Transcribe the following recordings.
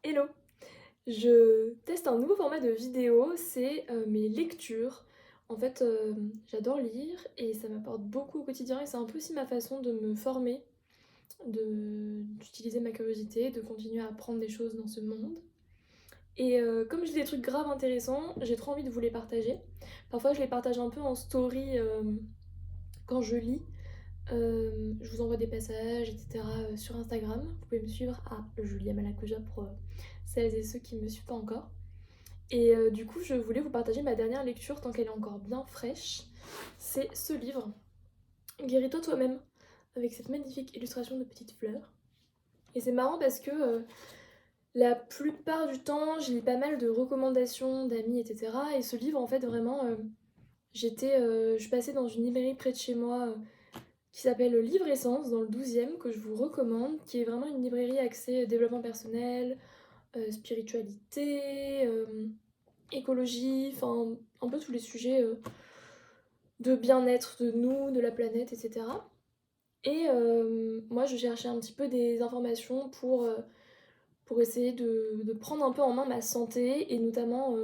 Hello! Je teste un nouveau format de vidéo, c'est mes lectures. En fait, j'adore lire et ça m'apporte beaucoup au quotidien et c'est un peu aussi ma façon de me former, d'utiliser ma curiosité, de continuer à apprendre des choses dans ce monde. Et comme j'ai des trucs grave intéressants, j'ai trop envie de vous les partager. Parfois, je les partage un peu en story quand je lis. Je vous envoie des passages, etc. Sur Instagram. Vous pouvez me suivre à Julia Malacuja pour celles et ceux qui ne me suivent pas encore. Et du coup, je voulais vous partager ma dernière lecture tant qu'elle est encore bien fraîche. C'est ce livre, Guéris-toi toi-même, avec cette magnifique illustration de petites fleurs. Et c'est marrant parce que la plupart du temps, j'ai pas mal de recommandations d'amis, etc. Et ce livre, en fait, vraiment, je passais dans une librairie près de chez moi qui s'appelle Livre Essence, dans le 12e, que je vous recommande, qui est vraiment une librairie axée développement personnel, spiritualité, écologie, enfin un peu tous les sujets de bien-être de nous, de la planète, etc. Et moi je cherchais un petit peu des informations pour essayer de prendre un peu en main ma santé et notamment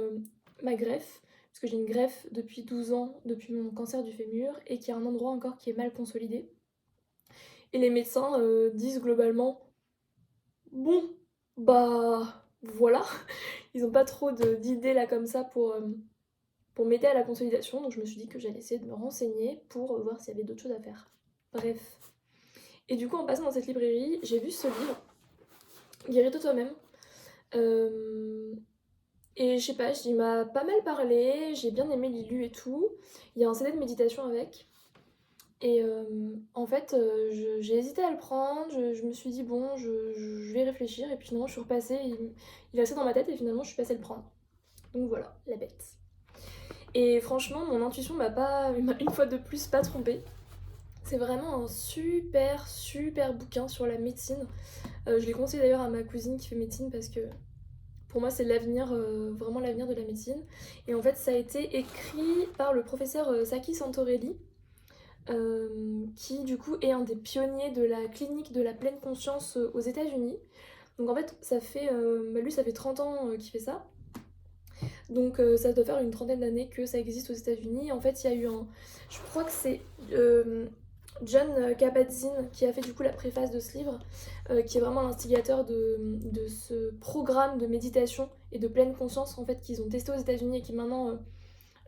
ma greffe, parce que j'ai une greffe depuis 12 ans, depuis mon cancer du fémur, et qu'il y a un endroit encore qui est mal consolidé. Et les médecins disent globalement, bon, bah voilà, ils n'ont pas trop d'idées là comme ça pour m'aider à la consolidation, donc je me suis dit que j'allais essayer de me renseigner pour voir s'il y avait d'autres choses à faire. Bref. Et du coup, en passant dans cette librairie, j'ai vu ce livre, Guéris-toi toi-même. Euh, et je sais pas, il m'a pas mal parlé, j'ai bien aimé l'ILU et tout. Il y a un CD de méditation avec. Et en fait, j'ai hésité à le prendre, je me suis dit, bon, je vais réfléchir, et puis finalement, je suis repassée, il est resté dans ma tête, et finalement, je suis passée le prendre. Donc voilà, la bête. Et franchement, mon intuition m'a une fois de plus pas trompée. C'est vraiment un super super bouquin sur la médecine. Je l'ai conseillé d'ailleurs à ma cousine qui fait médecine parce que pour moi c'est l'avenir, vraiment l'avenir de la médecine. Et en fait ça a été écrit par le professeur Saki Santorelli, qui du coup est un des pionniers de la clinique de la pleine conscience aux États-Unis. Donc en fait lui ça fait 30 ans qu'il fait ça. Donc ça doit faire une trentaine d'années que ça existe aux États-Unis. En fait, il y a eu un. Je crois que c'est John Kabat-Zinn qui a fait du coup la préface de ce livre, qui est vraiment l'instigateur de ce programme de méditation et de pleine conscience en fait qu'ils ont testé aux États-Unis et qui maintenant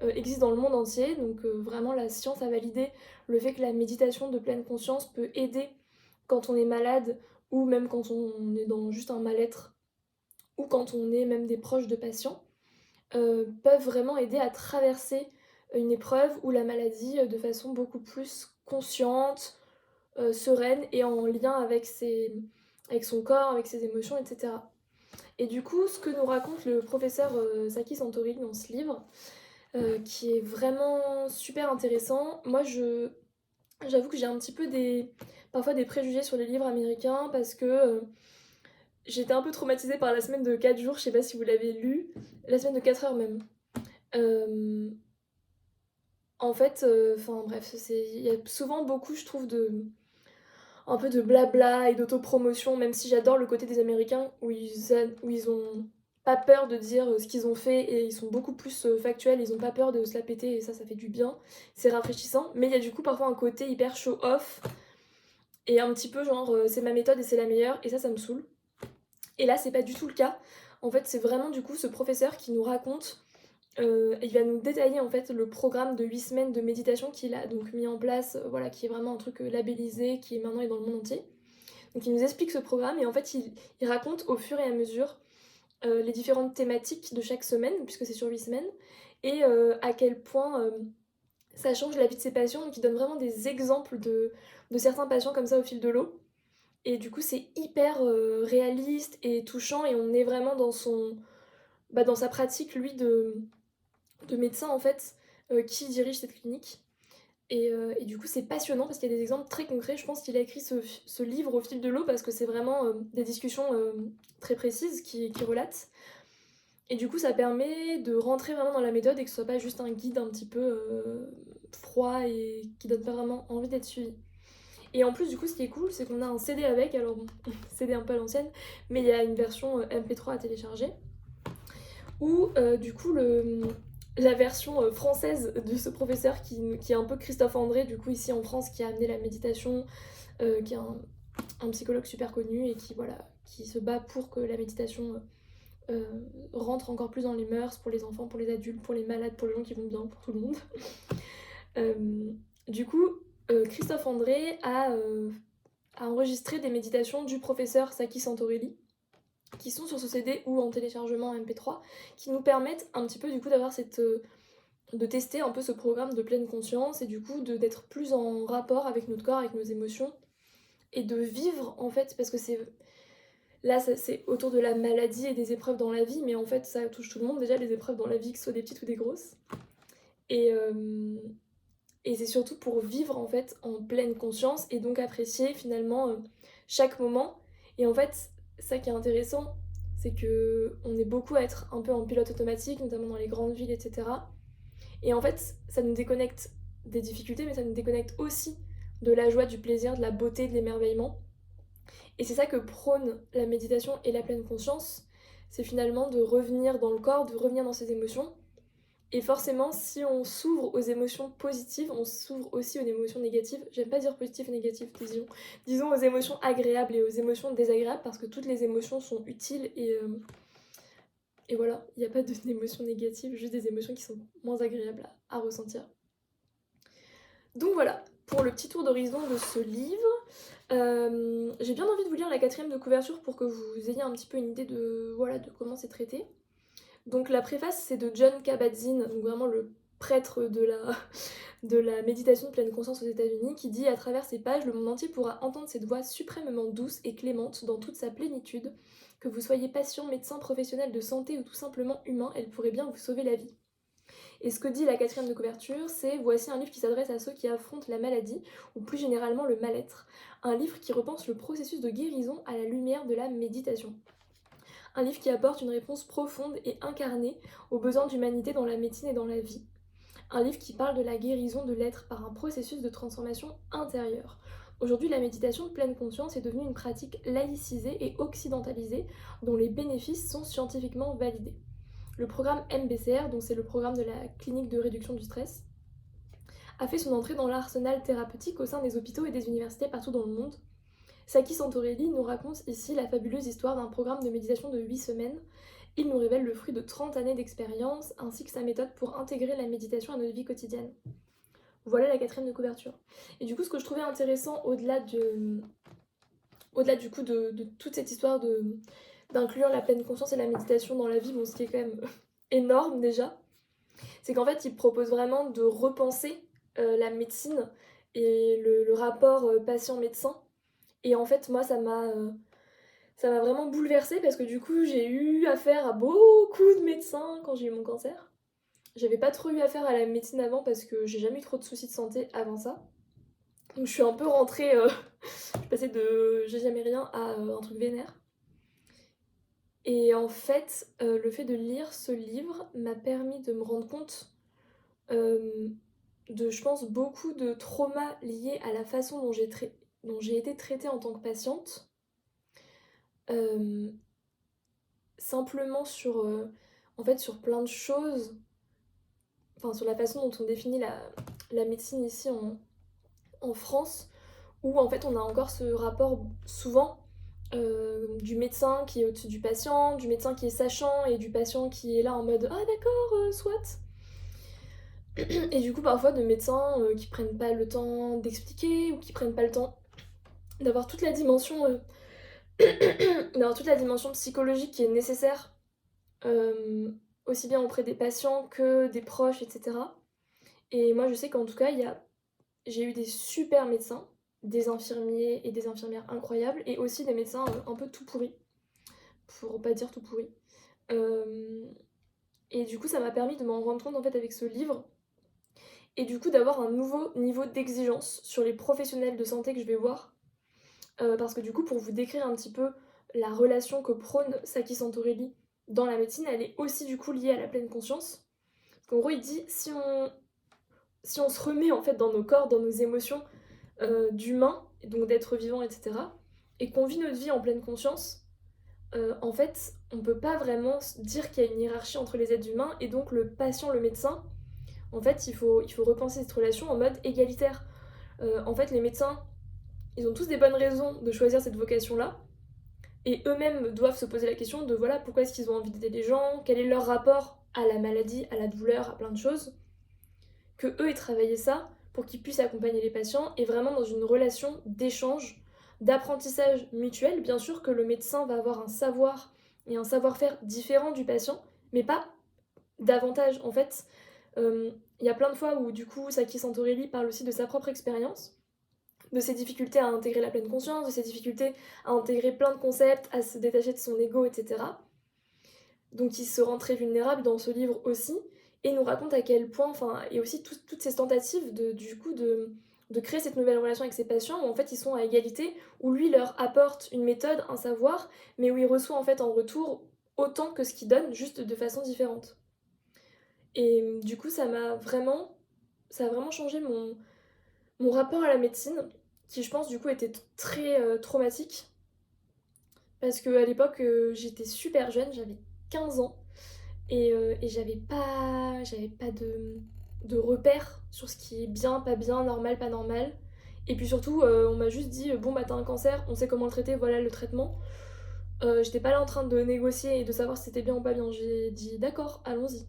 existe dans le monde entier. Donc vraiment la science a validé le fait que la méditation de pleine conscience peut aider quand on est malade ou même quand on est dans juste un mal-être ou quand on est même des proches de patients, peuvent vraiment aider à traverser une épreuve ou la maladie de façon beaucoup plus consciente, sereine et en lien avec son corps, avec ses émotions, etc. Et du coup, ce que nous raconte le professeur Saki Santori dans ce livre, qui est vraiment super intéressant, j'avoue que j'ai un petit peu parfois des préjugés sur les livres américains parce que j'étais un peu traumatisée par la semaine de 4 jours, je sais pas si vous l'avez lu, la semaine de 4 heures même. Euh, En fait, enfin bref, il y a souvent beaucoup, je trouve, un peu de blabla et d'autopromotion, même si j'adore le côté des Américains où ils ont pas peur de dire ce qu'ils ont fait et ils sont beaucoup plus factuels, ils ont pas peur de se la péter et ça fait du bien, c'est rafraîchissant. Mais il y a du coup parfois un côté hyper show-off et un petit peu genre c'est ma méthode et c'est la meilleure et ça me saoule. Et là, c'est pas du tout le cas. En fait, c'est vraiment du coup ce professeur qui nous raconte. Il va nous détailler en fait le programme de 8 semaines de méditation qu'il a donc mis en place, voilà, qui est vraiment un truc labellisé, qui maintenant est dans le monde entier. Donc il nous explique ce programme et en fait il raconte au fur et à mesure les différentes thématiques de chaque semaine, puisque c'est sur 8 semaines, et à quel point ça change la vie de ses patients. Donc il donne vraiment des exemples de certains patients comme ça au fil de l'eau. Et du coup c'est hyper réaliste et touchant et on est vraiment dans sa pratique lui de médecins en fait qui dirigent cette clinique. Et du coup, c'est passionnant parce qu'il y a des exemples très concrets. Je pense qu'il a écrit ce livre au fil de l'eau parce que c'est vraiment des discussions très précises qui relatent. Et du coup, ça permet de rentrer vraiment dans la méthode et que ce soit pas juste un guide un petit peu froid et qui donne pas vraiment envie d'être suivi. Et en plus, du coup, ce qui est cool, c'est qu'on a un CD avec, alors bon, CD un peu à l'ancienne, mais il y a une version MP3 à télécharger, où du coup, la version française de ce professeur qui est un peu Christophe André, du coup, ici en France, qui a amené la méditation, qui est un psychologue super connu et qui, voilà, qui se bat pour que la méditation rentre encore plus dans les mœurs pour les enfants, pour les adultes, pour les malades, pour les gens qui vont bien, pour tout le monde. Euh, du coup, Christophe André a enregistré des méditations du professeur Saki Santorelli qui sont sur ce CD ou en téléchargement MP3 qui nous permettent un petit peu du coup d'avoir de tester un peu ce programme de pleine conscience et du coup d'être plus en rapport avec notre corps, avec nos émotions et de vivre en fait parce que c'est autour de la maladie et des épreuves dans la vie, mais en fait ça touche tout le monde déjà, les épreuves dans la vie, que ce soit des petites ou des grosses. Et, et c'est surtout pour vivre en fait en pleine conscience et donc apprécier finalement chaque moment. Et en fait, ça qui est intéressant, c'est que on est beaucoup à être un peu en pilote automatique, notamment dans les grandes villes, etc. Et en fait, ça nous déconnecte des difficultés, mais ça nous déconnecte aussi de la joie, du plaisir, de la beauté, de l'émerveillement. Et c'est ça que prône la méditation et la pleine conscience, c'est finalement de revenir dans le corps, de revenir dans ses émotions. Et forcément, si on s'ouvre aux émotions positives, on s'ouvre aussi aux émotions négatives. J'aime pas dire positives et négatives, disons aux émotions agréables et aux émotions désagréables, parce que toutes les émotions sont utiles et voilà, il n'y a pas d'émotions négatives, juste des émotions qui sont moins agréables à ressentir. Donc voilà, pour le petit tour d'horizon de ce livre. J'ai bien envie de vous lire la 4e de couverture pour que vous ayez un petit peu une idée de comment c'est traité. Donc la préface c'est de Jon Kabat-Zinn, donc vraiment le prêtre de la méditation de pleine conscience aux États-Unis, qui dit à travers ces pages, le monde entier pourra entendre cette voix suprêmement douce et clémente dans toute sa plénitude. Que vous soyez patient, médecin, professionnel de santé ou tout simplement humain, elle pourrait bien vous sauver la vie. Et ce que dit la 4e de couverture, c'est voici un livre qui s'adresse à ceux qui affrontent la maladie, ou plus généralement le mal-être. Un livre qui repense le processus de guérison à la lumière de la méditation. Un livre qui apporte une réponse profonde et incarnée aux besoins d'humanité dans la médecine et dans la vie. Un livre qui parle de la guérison de l'être par un processus de transformation intérieure. Aujourd'hui, la méditation de pleine conscience est devenue une pratique laïcisée et occidentalisée dont les bénéfices sont scientifiquement validés. Le programme MBCR, donc c'est le programme de la clinique de réduction du stress, a fait son entrée dans l'arsenal thérapeutique au sein des hôpitaux et des universités partout dans le monde. Saki Santorelli nous raconte ici la fabuleuse histoire d'un programme de méditation de 8 semaines. Il nous révèle le fruit de 30 années d'expérience ainsi que sa méthode pour intégrer la méditation à notre vie quotidienne. Voilà la 4e de couverture. Et du coup, ce que je trouvais intéressant au-delà du coup de toute cette histoire d'inclure la pleine conscience et la méditation dans la vie, bon, ce qui est quand même énorme déjà, c'est qu'en fait, il propose vraiment de repenser la médecine et le rapport patient-médecin. Et en fait, moi, ça m'a vraiment bouleversée parce que du coup, j'ai eu affaire à beaucoup de médecins quand j'ai eu mon cancer. J'avais pas trop eu affaire à la médecine avant parce que j'ai jamais eu trop de soucis de santé avant ça. Donc je suis un peu rentrée, je suis passée de j'ai jamais rien à un truc vénère. Et en fait, le fait de lire ce livre m'a permis de me rendre compte de, je pense, beaucoup de traumas liés à la façon dont j'ai été traitée en tant que patiente. Simplement en fait, sur plein de choses, enfin sur la façon dont on définit la médecine ici en France, où en fait on a encore ce rapport souvent du médecin qui est au-dessus du patient, du médecin qui est sachant et du patient qui est là en mode ah d'accord, soit. Et du coup parfois de médecins qui prennent pas le temps d'expliquer ou qui prennent pas le temps d'avoir toute la dimension d'avoir toute la dimension psychologique qui est nécessaire aussi bien auprès des patients que des proches, etc. Et moi je sais qu'en tout cas j'ai eu des super médecins, des infirmiers et des infirmières incroyables et aussi des médecins un peu tout pourris, pour pas dire tout pourris. Et du coup ça m'a permis de m'en rendre compte en fait avec ce livre et du coup d'avoir un nouveau niveau d'exigence sur les professionnels de santé que je vais voir. Parce que du coup, pour vous décrire un petit peu la relation que prône Saki Santorelli dans la médecine, elle est aussi du coup liée à la pleine conscience. Parce qu'en gros, il dit si on se remet en fait dans nos corps, dans nos émotions d'humains, et donc d'être vivant, etc., et qu'on vit notre vie en pleine conscience, en fait, on peut pas vraiment dire qu'il y a une hiérarchie entre les êtres humains, et donc le patient, le médecin, en fait, il faut repenser cette relation en mode égalitaire. En fait, les médecins, ils ont tous des bonnes raisons de choisir cette vocation-là, et eux-mêmes doivent se poser la question de voilà, pourquoi est-ce qu'ils ont envie d'aider les gens, quel est leur rapport à la maladie, à la douleur, à plein de choses, que eux aient travaillé ça pour qu'ils puissent accompagner les patients et vraiment dans une relation d'échange, d'apprentissage mutuel. Bien sûr que le médecin va avoir un savoir et un savoir-faire différent du patient, mais pas davantage. En fait, il y a plein de fois où du coup Saki Santorelli parle aussi de sa propre expérience, de ses difficultés à intégrer la pleine conscience, de ses difficultés à intégrer plein de concepts, à se détacher de son ego, etc. Donc il se rend très vulnérable dans ce livre aussi, et nous raconte à quel point, enfin, et aussi toutes ces tentatives de créer cette nouvelle relation avec ses patients, où en fait ils sont à égalité, où lui leur apporte une méthode, un savoir, mais où il reçoit en fait en retour autant que ce qu'il donne, juste de façon différente. Et du coup ça a vraiment changé mon rapport à la médecine, qui je pense du coup était très traumatique, parce qu'à l'époque j'étais super jeune, j'avais 15 ans, et j'avais pas de repères sur ce qui est bien, pas bien, normal, pas normal. Et puis surtout, on m'a juste dit bon bah t'as un cancer, on sait comment le traiter, voilà le traitement. J'étais pas là en train de négocier et de savoir si c'était bien ou pas bien. J'ai dit d'accord, allons-y.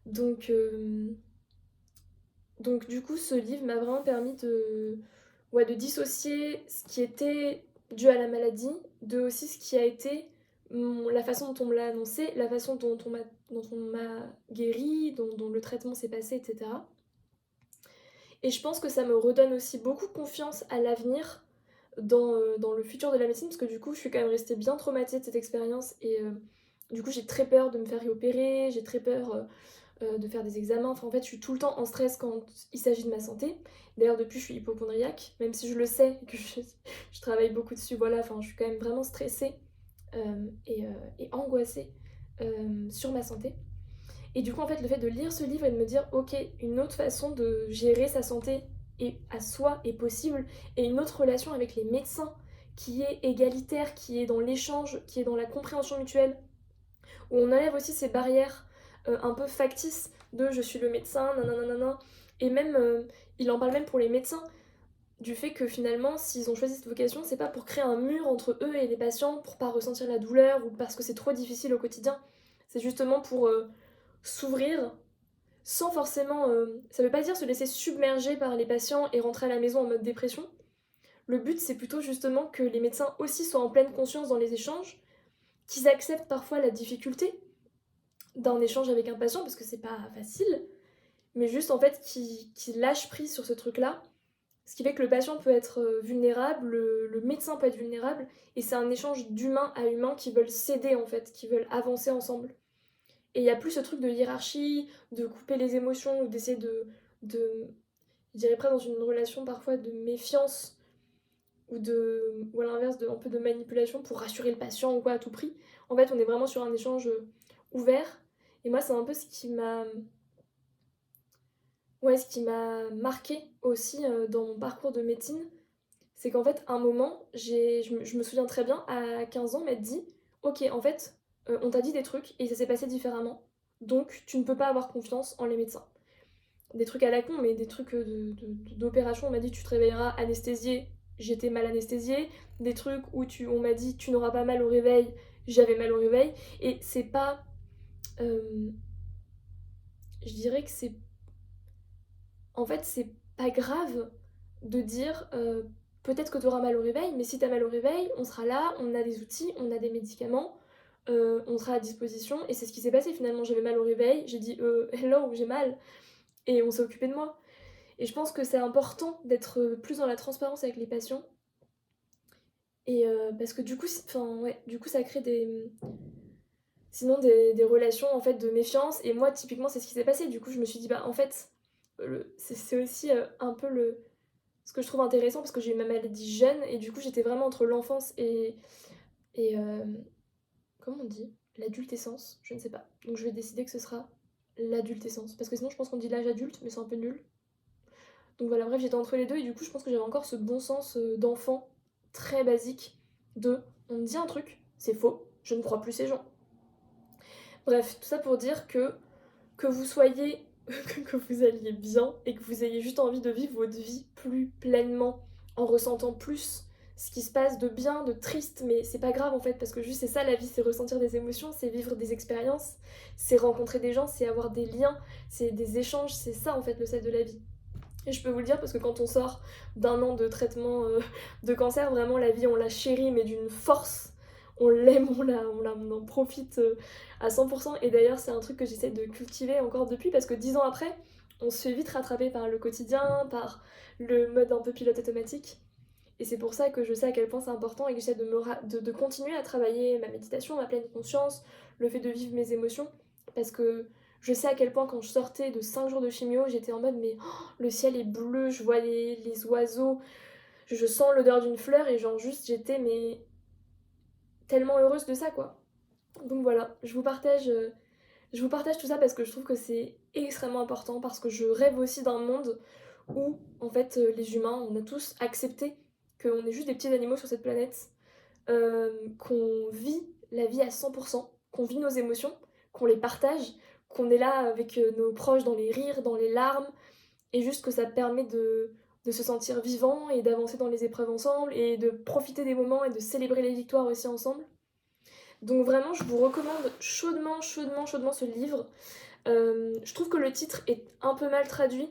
Donc, euh, donc du coup, ce livre m'a vraiment permis ouais, de dissocier ce qui était dû à la maladie, de aussi ce qui a été la façon dont on me l'a annoncé, la façon dont on m'a guéri, dont le traitement s'est passé, etc. Et je pense que ça me redonne aussi beaucoup confiance à l'avenir dans le futur de la médecine, parce que du coup, je suis quand même restée bien traumatisée de cette expérience, et du coup, j'ai très peur de me faire réopérer, j'ai très peur de faire des examens. Enfin, en fait, je suis tout le temps en stress quand il s'agit de ma santé. D'ailleurs, depuis, je suis hypocondriaque, même si je le sais et que je travaille beaucoup dessus. Voilà, enfin, je suis quand même vraiment stressée et angoissée sur ma santé. Et du coup, en fait, le fait de lire ce livre et de me dire, ok, une autre façon de gérer sa santé et à soi est possible, et une autre relation avec les médecins qui est égalitaire, qui est dans l'échange, qui est dans la compréhension mutuelle, où on enlève aussi ces barrières un peu factices de je suis le médecin, nanana, et même, il en parle même pour les médecins, du fait que finalement, s'ils ont choisi cette vocation, c'est pas pour créer un mur entre eux et les patients, pour pas ressentir la douleur ou parce que c'est trop difficile au quotidien, c'est justement pour s'ouvrir sans forcément. Ça veut pas dire se laisser submerger par les patients et rentrer à la maison en mode dépression. Le but, c'est plutôt justement que les médecins aussi soient en pleine conscience dans les échanges, qu'ils acceptent parfois la difficulté d'un échange avec un patient, parce que c'est pas facile, mais juste en fait qu'ils lâchent prise sur ce truc-là, ce qui fait que le patient peut être vulnérable, le médecin peut être vulnérable, et c'est un échange d'humain à humain qui veulent s'aider en fait, qui veulent avancer ensemble. Et il n'y a plus ce truc de hiérarchie, de couper les émotions ou d'essayer de je dirais pas dans une relation parfois de méfiance ou à l'inverse un peu de manipulation pour rassurer le patient ou quoi à tout prix. En fait, on est vraiment sur un échange ouvert. Et moi, c'est un peu ce qui m'a marqué aussi dans mon parcours de médecine. C'est qu'en fait, à un moment, je me souviens très bien, à 15 ans, m'être dit, ok, en fait, on t'a dit des trucs et ça s'est passé différemment. Donc, tu ne peux pas avoir confiance en les médecins. Des trucs à la con, mais des trucs d'opération. On m'a dit, tu te réveilleras anesthésié. J'étais mal anesthésiée. Des trucs où on m'a dit, tu n'auras pas mal au réveil. J'avais mal au réveil. Et c'est pas. euh, je dirais que c'est. En fait, c'est pas grave de dire peut-être que tu auras mal au réveil, mais si tu as mal au réveil, on sera là, on a des outils, on a des médicaments, on sera à disposition. Et c'est ce qui s'est passé finalement. J'avais mal au réveil, j'ai dit hello, j'ai mal, et on s'est occupé de moi. Et je pense que c'est important d'être plus dans la transparence avec les patients. Et parce que du coup, enfin, ouais, du coup, ça crée sinon des relations en fait de méfiance. Et moi, typiquement, c'est ce qui s'est passé. Du coup, je me suis dit, bah en fait, c'est aussi un peu ce que je trouve intéressant parce que j'ai eu ma maladie jeune et du coup, j'étais vraiment entre l'enfance et comment on dit? L'adultescence, je ne sais pas. Donc, je vais décider que ce sera l'adultescence parce que sinon, je pense qu'on dit l'âge adulte, mais c'est un peu nul. Donc voilà, bref, j'étais entre les deux et du coup, je pense que j'avais encore ce bon sens d'enfant très basique de on me dit un truc, c'est faux, je ne crois plus ces gens. Bref, tout ça pour dire que vous soyez, que vous alliez bien et que vous ayez juste envie de vivre votre vie plus pleinement, en ressentant plus ce qui se passe de bien, de triste, mais c'est pas grave en fait, parce que juste c'est ça la vie, c'est ressentir des émotions, c'est vivre des expériences, c'est rencontrer des gens, c'est avoir des liens, c'est des échanges, c'est ça en fait le sel de la vie. Et je peux vous le dire parce que quand on sort d'un an de traitement de cancer, vraiment la vie on la chérit mais d'une force. On l'aime, on en profite à 100%. Et d'ailleurs c'est un truc que j'essaie de cultiver encore depuis parce que 10 ans après, on se fait vite rattraper par le quotidien, par le mode un peu pilote automatique. Et c'est pour ça que je sais à quel point c'est important et que j'essaie de continuer à travailler ma méditation, ma pleine conscience, le fait de vivre mes émotions. Parce que je sais à quel point quand je sortais de 5 jours de chimio, j'étais en mode mais oh, le ciel est bleu, je vois les oiseaux, je sens l'odeur d'une fleur et genre juste j'étais mais tellement heureuse de ça quoi. Donc voilà, je vous partage tout ça parce que je trouve que c'est extrêmement important, parce que je rêve aussi d'un monde où, en fait, les humains, on a tous accepté qu'on est juste des petits animaux sur cette planète, qu'on vit la vie à 100%, qu'on vit nos émotions, qu'on les partage, qu'on est là avec nos proches dans les rires, dans les larmes, et juste que ça permet de se sentir vivant et d'avancer dans les épreuves ensemble, et de profiter des moments et de célébrer les victoires aussi ensemble. Donc vraiment, je vous recommande chaudement, chaudement, chaudement ce livre. Je trouve que le titre est un peu mal traduit.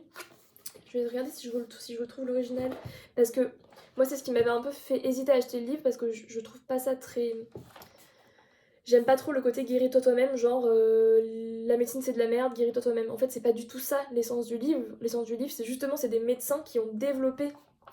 Je vais regarder si je retrouve l'original. Parce que moi, c'est ce qui m'avait un peu fait hésiter à acheter le livre, parce que je trouve pas ça très... J'aime pas trop le côté guéris-toi toi-même, genre la médecine c'est de la merde, guéris-toi toi-même. En fait, c'est pas du tout ça l'essence du livre. L'essence du livre, c'est justement c'est des médecins qui ont développé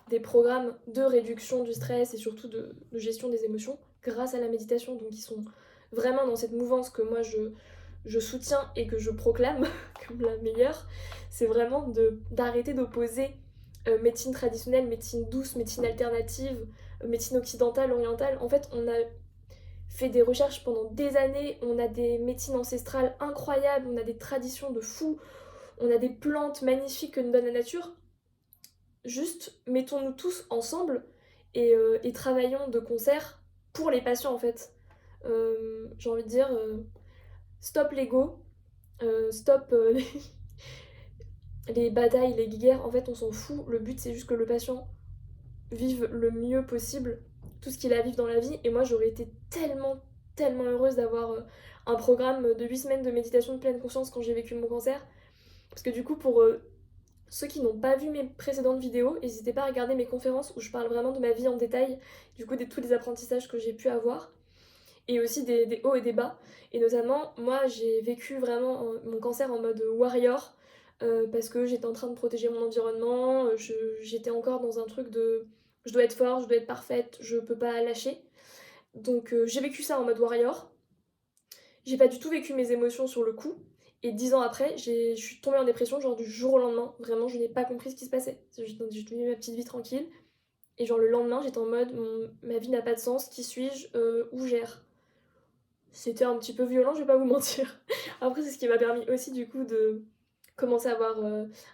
des programmes de réduction du stress et surtout de gestion des émotions grâce à la méditation. Donc ils sont vraiment dans cette mouvance que moi je soutiens et que je proclame comme la meilleure. C'est vraiment d'arrêter d'opposer médecine traditionnelle, médecine douce, médecine alternative, médecine occidentale, orientale. En fait, on a fait des recherches pendant des années, on a des médecines ancestrales incroyables, on a des traditions de fous, on a des plantes magnifiques que nous donne la nature. Juste mettons-nous tous ensemble et travaillons de concert pour les patients en fait. J'ai envie de dire stop l'ego, stop les batailles, les guerres, en fait on s'en fout. Le but c'est juste que le patient vive le mieux possible tout ce qu'il a à vivre dans la vie. Et moi j'aurais été tellement, tellement heureuse d'avoir un programme de 8 semaines de méditation de pleine conscience quand j'ai vécu mon cancer. Parce que du coup pour ceux qui n'ont pas vu mes précédentes vidéos, n'hésitez pas à regarder mes conférences où je parle vraiment de ma vie en détail, du coup de tous les apprentissages que j'ai pu avoir, et aussi des hauts et des bas. Et notamment, moi j'ai vécu vraiment mon cancer en mode warrior, parce que j'étais en train de protéger mon environnement, j'étais encore dans un truc de je dois être forte, je dois être parfaite, je peux pas lâcher. Donc j'ai vécu ça en mode warrior. J'ai pas du tout vécu mes émotions sur le coup. Et 10 ans après, je suis tombée en dépression, genre du jour au lendemain. Vraiment, je n'ai pas compris ce qui se passait. J'ai tenu ma petite vie tranquille. Et genre le lendemain, j'étais en mode, ma vie n'a pas de sens, qui suis-je, où gère. C'était un petit peu violent, je vais pas vous mentir. Après, c'est ce qui m'a permis aussi du coup de commencer à avoir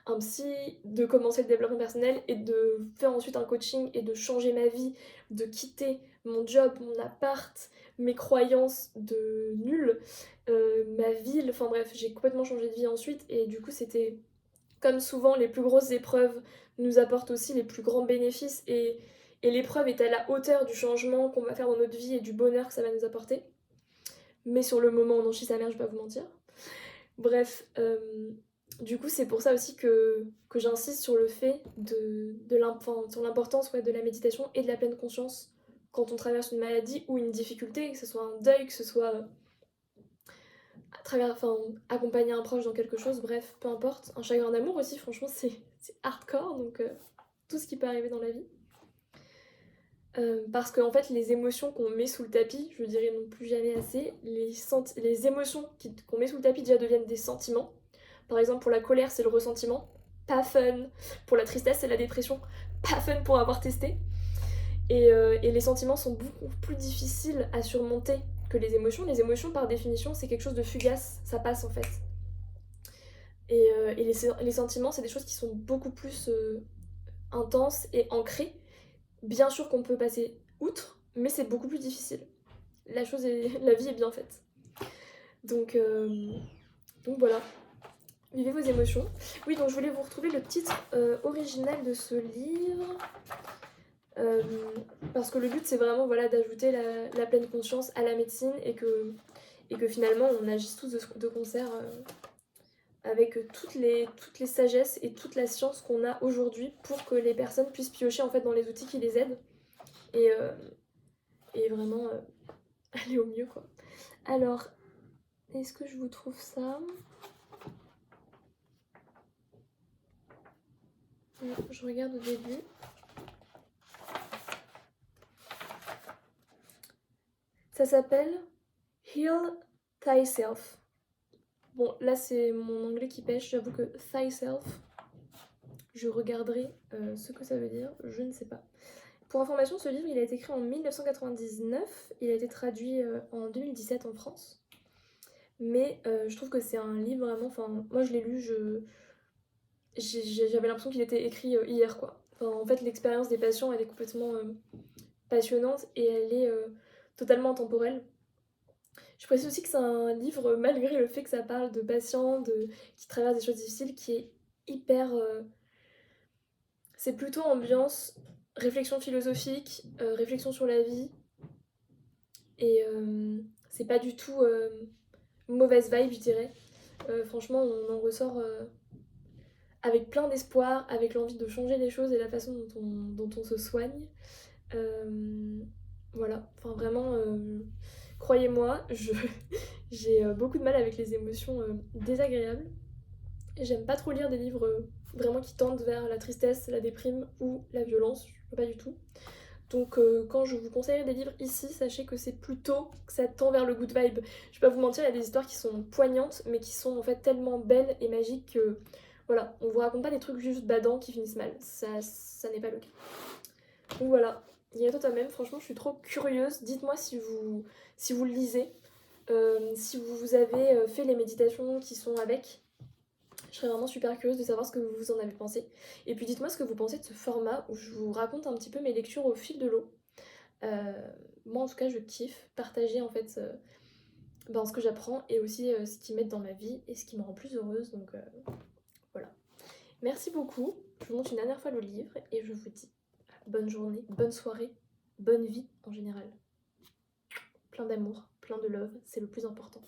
un psy, de commencer le développement personnel et de faire ensuite un coaching et de changer ma vie, de quitter mon job, mon appart, mes croyances de nul, ma ville, enfin bref, j'ai complètement changé de vie ensuite et du coup c'était comme souvent les plus grosses épreuves nous apportent aussi les plus grands bénéfices et l'épreuve est à la hauteur du changement qu'on va faire dans notre vie et du bonheur que ça va nous apporter. Mais sur le moment on en chie sa mère, je vais pas vous mentir. Bref, du coup, c'est pour ça aussi que j'insiste sur le fait sur l'importance ouais, de la méditation et de la pleine conscience quand on traverse une maladie ou une difficulté, que ce soit un deuil, que ce soit accompagner un proche dans quelque chose, bref, peu importe. Un chagrin d'amour aussi, franchement, c'est hardcore, donc tout ce qui peut arriver dans la vie. Parce qu'en fait, les émotions qu'on met sous le tapis, je dirais non plus jamais assez, les émotions qu'on met sous le tapis déjà deviennent des sentiments. Par exemple, pour la colère, c'est le ressentiment, pas fun. Pour la tristesse, c'est la dépression, pas fun pour avoir testé. Et les sentiments sont beaucoup plus difficiles à surmonter que les émotions. Les émotions, par définition, c'est quelque chose de fugace, ça passe en fait. Et les sentiments, c'est des choses qui sont beaucoup plus intense et ancré. Bien sûr qu'on peut passer outre, mais c'est beaucoup plus difficile. La vie est bien faite. Donc, donc voilà, vivez vos émotions. Oui, donc je voulais vous retrouver le titre original de ce livre. Euh, Parce que le but c'est vraiment voilà, d'ajouter la pleine conscience à la médecine et que finalement on agisse tous de concert avec toutes les sagesses et toute la science qu'on a aujourd'hui pour que les personnes puissent piocher en fait dans les outils qui les aident et, et vraiment aller au mieux quoi. Alors, est-ce que je vous trouve ça? Je regarde au début. Ça s'appelle Heal Thyself. Bon, là c'est mon anglais qui pêche, j'avoue que Thyself, je regarderai ce que ça veut dire, je ne sais pas. Pour information, ce livre il a été écrit en 1999, il a été traduit en 2017 en France. Mais je trouve que c'est un livre vraiment, enfin moi je l'ai lu, j'avais l'impression qu'il était écrit hier quoi. Enfin, en fait l'expérience des patients elle est complètement passionnante et elle est totalement intemporelle. Je précise aussi que c'est un livre, malgré le fait que ça parle de patients qui traversent des choses difficiles, qui est hyper... c'est plutôt ambiance, réflexion philosophique, réflexion sur la vie. Et c'est pas du tout mauvaise vibe, je dirais. Franchement, on en ressort avec plein d'espoir, avec l'envie de changer les choses et la façon dont on se soigne. Voilà, enfin vraiment, croyez-moi, j'ai beaucoup de mal avec les émotions désagréables. J'aime pas trop lire des livres vraiment qui tendent vers la tristesse, la déprime ou la violence, je peux pas du tout. Donc quand je vous conseille des livres ici, sachez que c'est plutôt que ça tend vers le good vibe. Je vais pas vous mentir, il y a des histoires qui sont poignantes, mais qui sont en fait tellement belles et magiques que voilà, on vous raconte pas des trucs juste badants qui finissent mal. Ça n'est pas le cas. Donc voilà, il y a toi-même, franchement je suis trop curieuse. Dites-moi si vous le lisez, si vous avez fait les méditations qui sont avec. Je serais vraiment super curieuse de savoir ce que vous en avez pensé. Et puis dites-moi ce que vous pensez de ce format où je vous raconte un petit peu mes lectures au fil de l'eau. Moi en tout cas je kiffe partager en fait ce que j'apprends et aussi ce qui m'aide dans ma vie et ce qui me rend plus heureuse. Donc voilà. Merci beaucoup. Je vous montre une dernière fois le livre et je vous dis bonne journée, bonne soirée, bonne vie en général. Plein d'amour, plein de love, c'est le plus important.